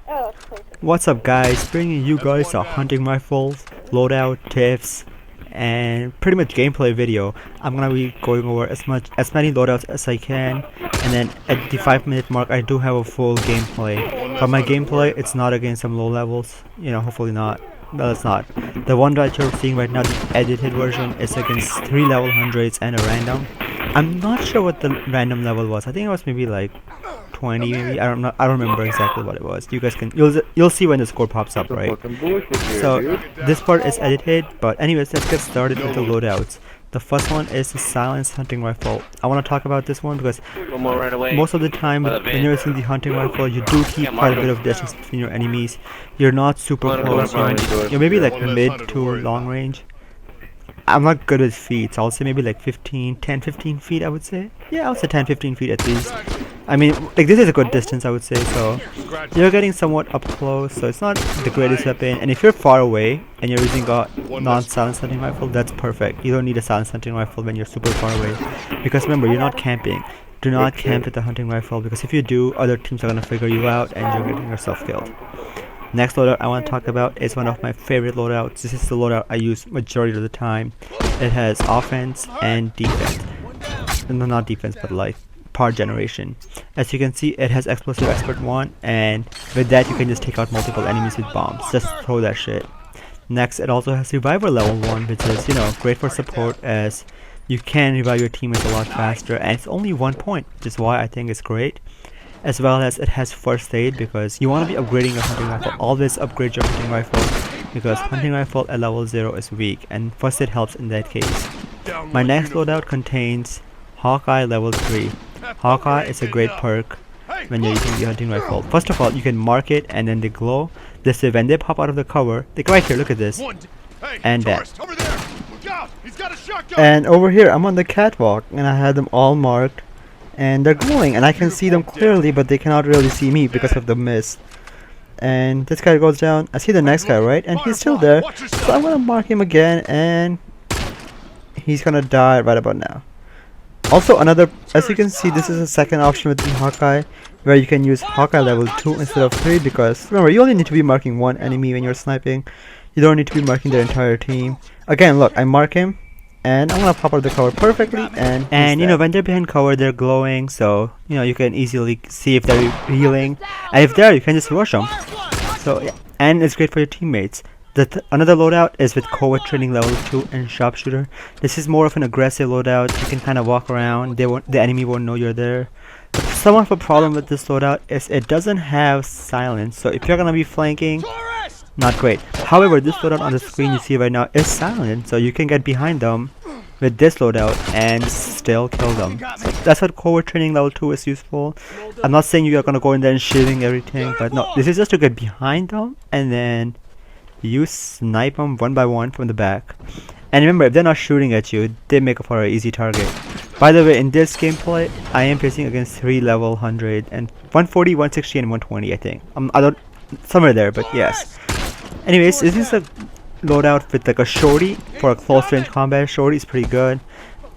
Oh, What's up guys, bringing you guys a hunting rifles, loadout, tips, and pretty much gameplay video. I'm gonna be going over as many loadouts as I can, and then at the 5-minute mark I do have a full gameplay. But my gameplay, it's not against some low levels, hopefully not. No, it's not. The one that you're seeing right now, the edited version, is against 3 level 100s and a random. I'm not sure what the random level was. I think it was maybe like 20 maybe. I don't remember exactly what it was. You guys can you'll see when the score pops up, right? So this part is edited, but anyways, let's get started with the loadouts. The first one is the silenced hunting rifle. I want to talk about this one because most of the time when you're using the hunting rifle, you do keep quite a bit of distance between your enemies. You're not super close. You're maybe like mid to long range. I'm not good with feet, so I'll say maybe like 10 15 feet I would say. Yeah, I'll say 10 15 feet at least. I mean, like, this is a good distance I would say, so you're getting somewhat up close, so it's not the greatest weapon. And if you're far away and you're using a non-silenced hunting rifle, that's perfect. You don't need a silenced hunting rifle when you're super far away, because remember, you're not camping. Do not camp with the hunting rifle, because if you do, other teams are gonna figure you out and you're getting yourself killed. Next loadout I want to talk about is one of my favorite loadouts. This is the loadout I use majority of the time. It has offense and defense. No, not defense, but like part generation. As you can see, it has explosive expert 1, and with that you can just take out multiple enemies with bombs. Just throw that shit. Next, it also has reviver level 1, which is great for support, as you can revive your teammates a lot faster, and it's only 1 point, which is why I think it's great. As well as it has first aid, because you want to be upgrading your hunting rifle. Always upgrade your hunting rifle, because hunting rifle at level 0 is weak, and first aid helps in that case. My next loadout contains Hawkeye level 3. Hawkeye is a great perk when you're using the hunting rifle. First of all, you can mark it and then they glow. This way when they pop out of the cover, like right here, look at this, and that. And over here I'm on the catwalk and I had them all marked, and they're glowing and I can see them clearly, but they cannot really see me because of the mist. And this guy goes down. I see the next guy, right? And he's still there, so I'm gonna mark him again, and he's gonna die right about now. Also, as you can see, this is a second option with the Hawkeye, where you can use Hawkeye level 2 instead of 3, because remember, you only need to be marking one enemy when you're sniping. You don't need to be marking their entire team. Again, look, I mark him, and I'm gonna pop out the cover perfectly, and when they're behind cover, they're glowing, so you can easily see if they're healing, and if they're, you can just rush them. So yeah, and it's great for your teammates. Another loadout is with covert training level 2 and sharpshooter. This is more of an aggressive loadout. You can kind of walk around. The enemy won't know you're there. But somewhat of a problem with this loadout is it doesn't have silence. So if you're gonna be flanking, not great. However, this loadout on the screen you see right now is silent, so you can get behind them with this loadout and still kill them. So that's what covert training level 2 is useful. I'm not saying you are gonna go in there and shooting everything, but no, this is just to get behind them and then you snipe them one by one from the back. And remember, if they're not shooting at you, they make for an easy target. By the way, in this gameplay, I am facing against 3 level 100 and 140, 160, and 120. I think I don't somewhere there, but yes. Anyways, this is a loadout with like a shorty for a close range combat. Shorty is pretty good.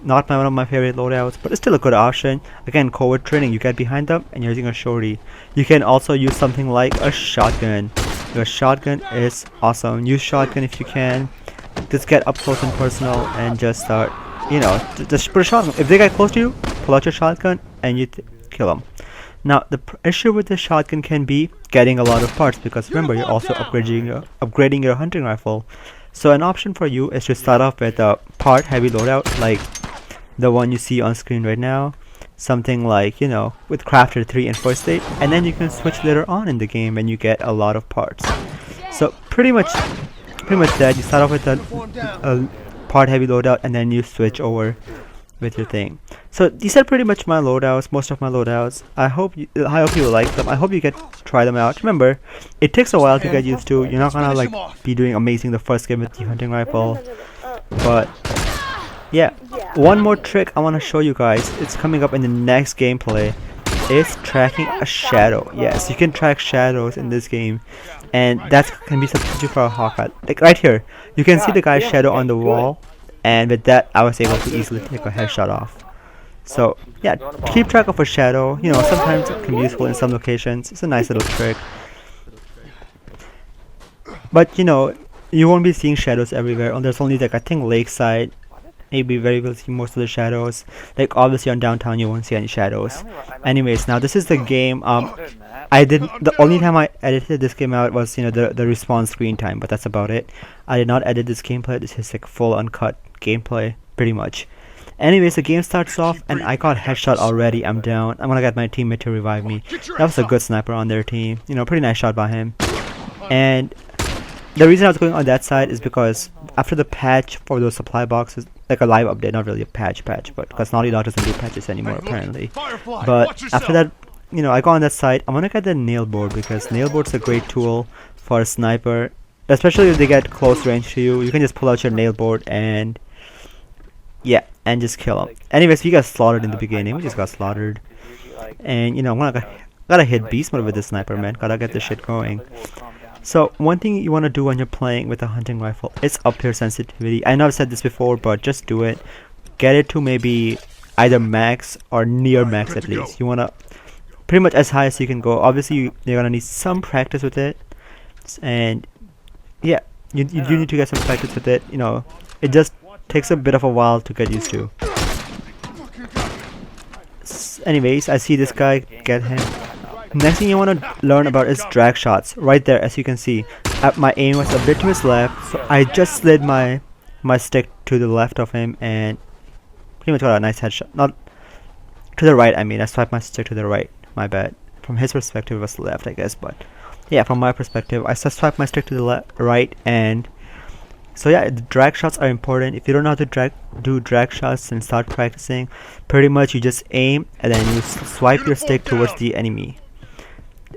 Not one of my favorite loadouts, but it's still a good option. Again, covert training, you get behind them and you're using a shorty. You can also use something like a shotgun. Your shotgun is awesome. Use shotgun if you can. Just get up close and personal and just start, just put a shotgun. If they get close to you, pull out your shotgun and you kill them. Now, the issue with the shotgun can be getting a lot of parts, because remember, you're also upgrading your hunting rifle. So an option for you is to start off with a part heavy loadout, like the one you see on screen right now. Something like, with crafter 3 and first aid, and then you can switch later on in the game when you get a lot of parts. So pretty much that. You start off with a part heavy loadout and then you switch over with your thing. So these are pretty much my loadouts, most of my loadouts. I hope you like them. I hope you try them out. Remember, it takes a while to get used to. You're not gonna be doing amazing the first game with the hunting rifle, but yeah. One more trick I want to show you guys, it's coming up in the next gameplay, is tracking a shadow. Yes, you can track shadows in this game, and that can be substitute for a Hawkeye. Like right here, you can see the guy's shadow on the wall, and with that I was able to easily take a headshot off. So yeah, keep track of a shadow. You know, sometimes it can be useful in some locations. It's a nice little trick. But you know, you won't be seeing shadows everywhere. There's only like I think Lakeside, maybe where you will see most of the shadows. Like obviously on downtown you won't see any shadows. Anyways, now this is the game. I did the only time I edited this game out was the respawn screen time, but that's about it. I did not edit this gameplay. This is like full uncut gameplay, pretty much. Anyways, the game starts off and I got headshot already. I'm down. I'm gonna get my teammate to revive me. That was a good sniper on their team. Pretty nice shot by him. And the reason I was going on that side is because after the patch for those supply boxes, like a live update, not really a patch, but because Naughty Dog doesn't do patches anymore apparently. But after that, I go on that side. I'm gonna get the nail board because nail board's a great tool for a sniper, especially if they get close range to you. You can just pull out your nail board and yeah, and just kill them. Anyways, we got slaughtered in the beginning. We just got slaughtered, and I'm gotta hit beast mode with the sniper, man. Gotta get this shit going. So one thing you want to do when you're playing with a hunting rifle is up your sensitivity. I know I've said this before, but just do it. Get it to maybe either max or near max at least. You want to pretty much as high as you can go. Obviously you're gonna need some practice with it, and yeah, you do need to get some practice with it. It just takes a bit of a while to get used to. Anyways, I see this guy, get him. Next thing you want to learn about is drag shots. Right there, as you can see, my aim was a bit to his left, so I just slid my stick to the left of him and pretty much got a nice headshot. Not to the right, I mean. I swiped my stick to the right. My bad. From his perspective, it was left, I guess. But yeah, from my perspective, I swiped my stick to the right, and so yeah, the drag shots are important. If you don't know how to do drag shots and start practicing, pretty much you just aim and then you swipe your stick towards the enemy.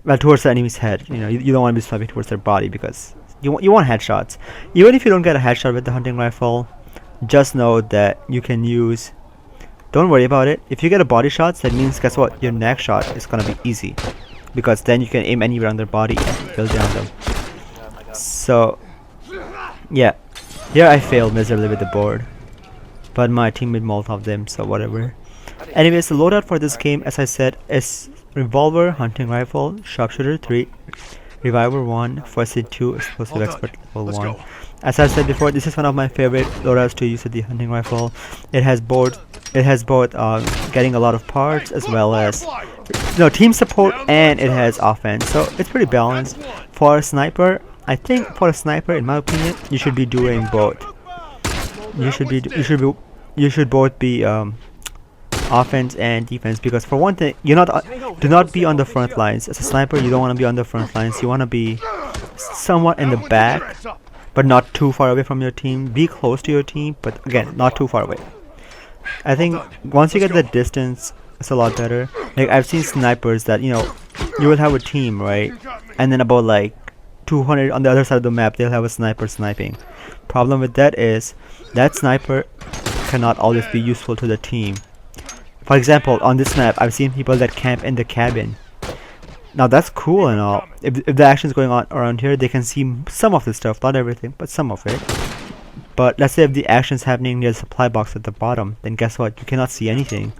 Well, towards the enemy's head. You don't want to be swiping towards their body because you want headshots. Even if you don't get a headshot with the hunting rifle, just know that you can use. Don't worry about it. If you get a body shot, that means guess what? Your next shot is gonna be easy because then you can aim anywhere on their body and kill down them. So yeah, here I failed miserably with the board, but my teammate Molotov them, so whatever. Anyways, the loadout for this game, as I said, is revolver, hunting rifle, sharpshooter 3, reviver 1, first aid 2, explosive expert level 1. As I said before, this is one of my favorite loadouts to use with the hunting rifle. It has both getting a lot of parts as well as team support, and it has offense, so it's pretty balanced. For a sniper, I think for a sniper, in my opinion, you should be doing both. You should both be offense and defense, because for one thing, do not be on the front lines. As a sniper, you don't want to be on the front lines. You want to be somewhat in the back, but not too far away from your team. Be close to your team, but again, not too far away. I think once you get the distance, it's a lot better. Like I've seen snipers that you will have a team, right, and then about like 200 on the other side of the map, they'll have a sniper sniping. Problem with that is that sniper cannot always be useful to the team. For example, on this map, I've seen people that camp in the cabin. Now that's cool and all. If the action's going on around here, they can see some of the stuff, not everything, but some of it. But let's say if the action's happening near the supply box at the bottom, then guess what? You cannot see anything.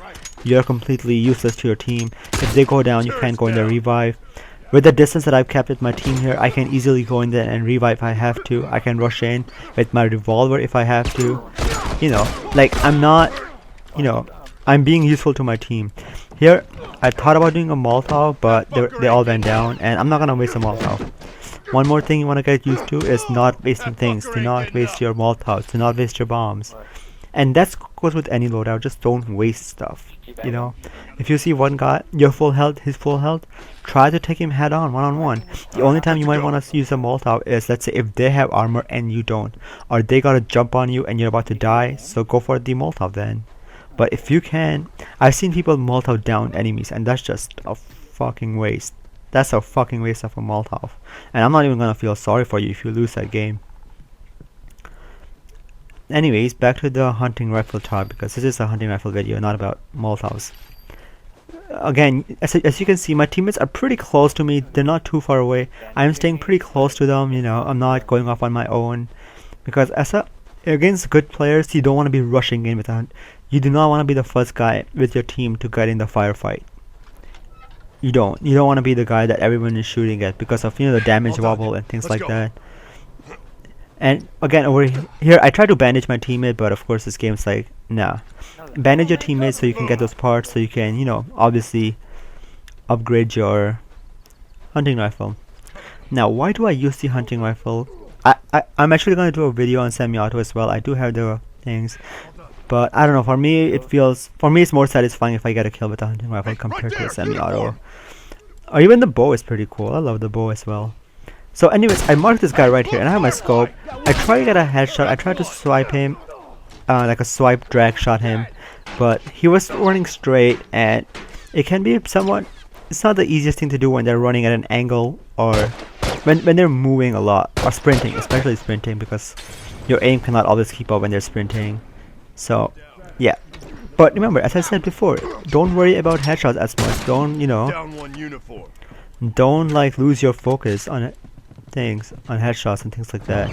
You're completely useless to your team. If they go down, you can't go in there revive. With the distance that I've kept with my team here, I can easily go in there and revive if I have to. I can rush in with my revolver if I have to. Like I'm not, I'm being useful to my team. Here, I thought about doing a Molotov, but they all went down, and I'm not gonna waste a Molotov. One more thing you wanna get used to is not wasting things. Do not waste your Molotovs. Do not waste your bombs. And that goes with any loadout. Just don't waste stuff. If you see one guy, your full health, his full health, try to take him head on, one-on-one. The only time you might want to use a Molotov is, let's say, if they have armor and you don't, or they gotta jump on you and you're about to die, so go for the Molotov then. But if you can, I've seen people Molotov down enemies, and that's just a fucking waste. That's a fucking waste of a Molotov. And I'm not even gonna feel sorry for you if you lose that game. Anyways, back to the hunting rifle talk, because this is a hunting rifle video, not about Molotovs. Again, as you can see, my teammates are pretty close to me. They're not too far away. I'm staying pretty close to them. I'm not going off on my own, because against good players, you don't want to be rushing in with a hunt. You do not want to be the first guy with your team to get in the firefight. You don't want to be the guy that everyone is shooting at because of the damage wobble and things like that. And again, over here, I try to bandage my teammate, but of course this game's like, nah. Bandage your teammate so you can get those parts, so you can, obviously upgrade your hunting rifle. Now, why do I use the hunting rifle? I'm actually going to do a video on semi-auto as well. I do have the things, but I don't know, for me it's more satisfying if I get a kill with a hunting rifle compared to a semi-auto. Or even the bow is pretty cool. I love the bow as well. So anyways, I marked this guy right here and I have my scope. I try to get a headshot. I tried to swipe him, like a swipe drag shot him, but he was running straight, and it can be somewhat, it's not the easiest thing to do when they're running at an angle, or when they're moving a lot, or sprinting, especially sprinting, because your aim cannot always keep up when they're sprinting. So yeah, but remember, as I said before, don't worry about headshots as much. Don't like lose your focus on things, on headshots and things like that.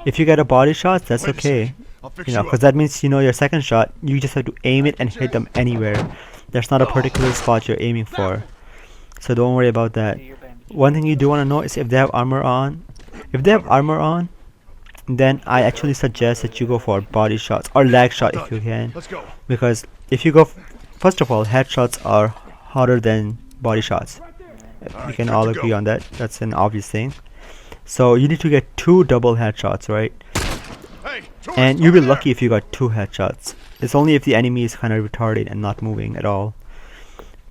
If you get a body shot, that's okay, because that means your second shot, you just have to aim it and hit them anywhere. There's not a particular spot you're aiming for, so don't worry about that. One thing you do want to know is if they have armor on. If they have armor on, then I actually suggest that you go for body shots or lag shot if you can, because if you go, first of all, headshots are harder than body shots. We can all agree on that. That's an obvious thing. So you need to get 2 double headshots, right? And you'll be lucky if you got 2 headshots. It's only if the enemy is kind of retarded and not moving at all.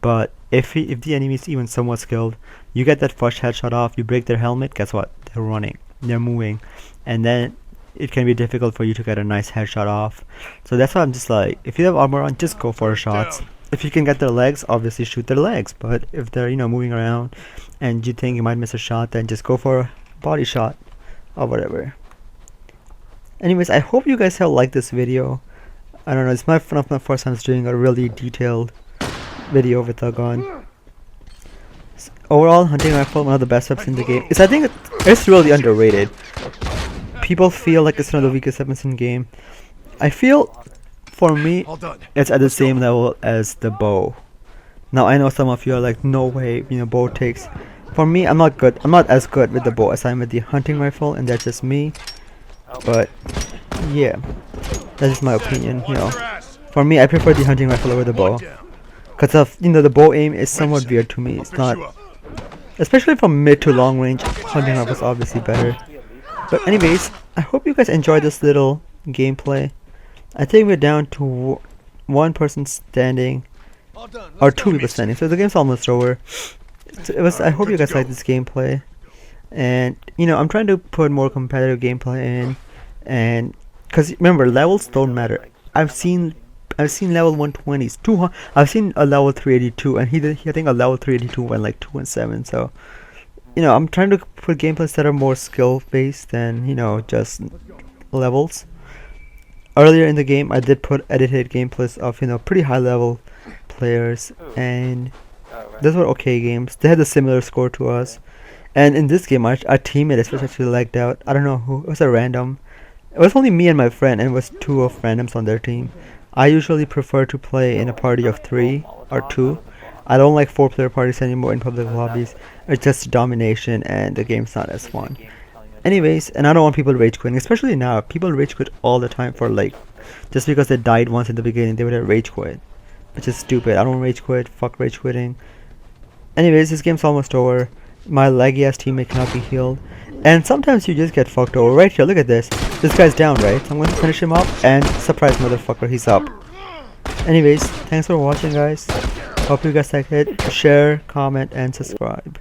But if the enemy is even somewhat skilled, you get that first headshot off, you break their helmet, guess what? They're running, they're moving, and then it can be difficult for you to get a nice headshot off. So that's why I'm just like, if you have armor on, just go for shots. If you can get their legs, obviously shoot their legs, but if they're moving around and you think you might miss a shot, then just go for a body shot or whatever. Anyways, I hope you guys have liked this video. I don't know, it's one of my first times doing a really detailed video with a gun. Overall, hunting rifle, one of the best weapons in the game. I think it's really underrated. People feel like it's one of the weakest weapons in the game. I feel, for me, it's at the same level as the bow. Now I know some of you are like, no way, bow takes. For me, I'm not as good with the bow as I am with the hunting rifle, and that's just me. But yeah, that's just my opinion. For me, I prefer the hunting rifle over the bow, because of the bow aim is somewhat weird to me. It's not, especially from mid to long range. Hunting rifle is obviously better. But anyways, I hope you guys enjoyed this little gameplay. I think we're down to 1 person standing, or 2 people standing, so the game's almost over. So I hope you guys liked this gameplay, and I'm trying to put more competitive gameplay in, and because remember, levels don't matter. I've seen level 120s, 200. I've seen a level 382, and I think a level 382 went like 2 and 7. So I'm trying to put gameplays that are more skill based than just levels. Earlier in the game, I did put edited gameplays of pretty high level players, and those were okay games. They had a similar score to us. And in this game, our teammate especially lagged out. I don't know who. It was a random. It was only me and my friend, and it was 2 of randoms on their team. I usually prefer to play in a party of 3 or 2. I don't like 4-player parties anymore in public lobbies. It's just domination, and the game's not as fun. Anyways, and I don't want people rage quitting, especially now. People rage quit all the time for just because they died once in the beginning, they would have rage quit, which is stupid. I don't rage quit. Fuck rage quitting. Anyways, this game's almost over. My laggy ass teammate cannot be healed, and sometimes you just get fucked over. Right here, look at this. This guy's down, right? So I'm going to finish him up, and surprise motherfucker, he's up. Anyways, thanks for watching, guys. Hope you guys liked it. Share, comment, and subscribe.